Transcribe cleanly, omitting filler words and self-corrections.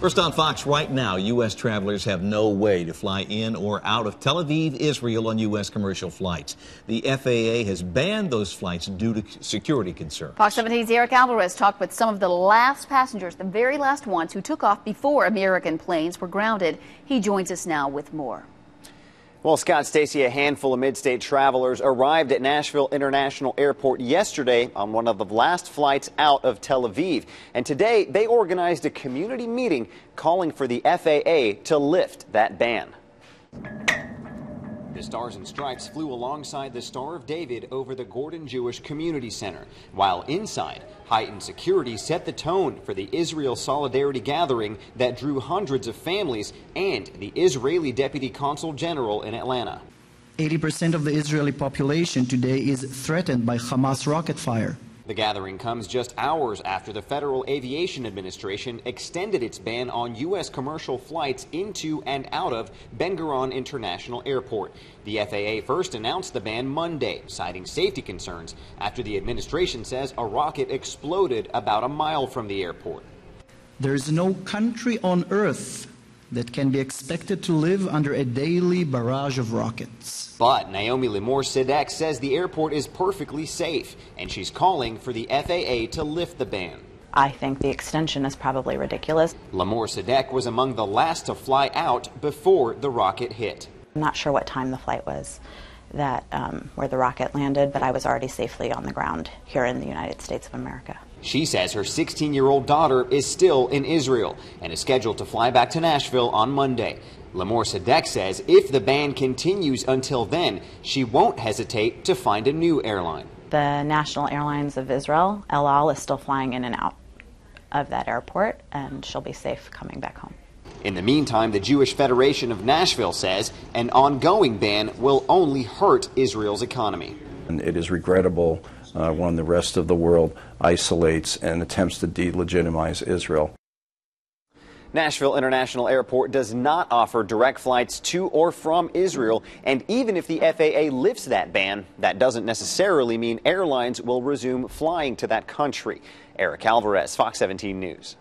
First on Fox right now, U.S. travelers have no way to fly in or out of Tel Aviv, Israel on U.S. commercial flights. The FAA has banned those flights due to security concerns. Fox 17's Alvarez talked with some of the last passengers, the very last ones who took off before American planes were grounded. He joins us now with more. Well, Scott Stacy, a handful of mid-state travelers arrived at Nashville International Airport yesterday on one of the last flights out of Tel Aviv. And today, they organized a community meeting calling for the FAA to lift that ban. The Stars and Stripes flew alongside the Star of David over the Gordon Jewish Community Center, while inside, heightened security set the tone for the Israel Solidarity Gathering that drew hundreds of families and the Israeli Deputy Consul General in Atlanta. 80% of the Israeli population today is threatened by Hamas rocket fire. The gathering comes just hours after the Federal Aviation Administration extended its ban on U.S. commercial flights into and out of Ben Guiron International Airport. The FAA first announced the ban Monday, citing safety concerns after the administration says a rocket exploded about a mile from the airport. There is no country on earth that can be expected to live under a daily barrage of rockets. But Naomi Limor-Sedek says the airport is perfectly safe, and she's calling for the FAA to lift the ban. I think the extension is probably ridiculous. Limor-Sedek was among the last to fly out before the rocket hit. I'm not sure what time the flight was that where the rocket landed, but I was already safely on the ground here in the United States of America. She says her 16-year-old daughter is still in Israel and is scheduled to fly back to Nashville on Monday. Limor-Sedek says if the ban continues until then, she won't hesitate to find a new airline. The National Airlines of Israel, El Al, is still flying in and out of that airport, and she'll be safe coming back home. In the meantime, the Jewish Federation of Nashville says an ongoing ban will only hurt Israel's economy. And it is regrettable when the rest of the world isolates and attempts to delegitimize Israel. Nashville International Airport does not offer direct flights to or from Israel, and even if the FAA lifts that ban, that doesn't necessarily mean airlines will resume flying to that country. Alvarez, Fox 17 News.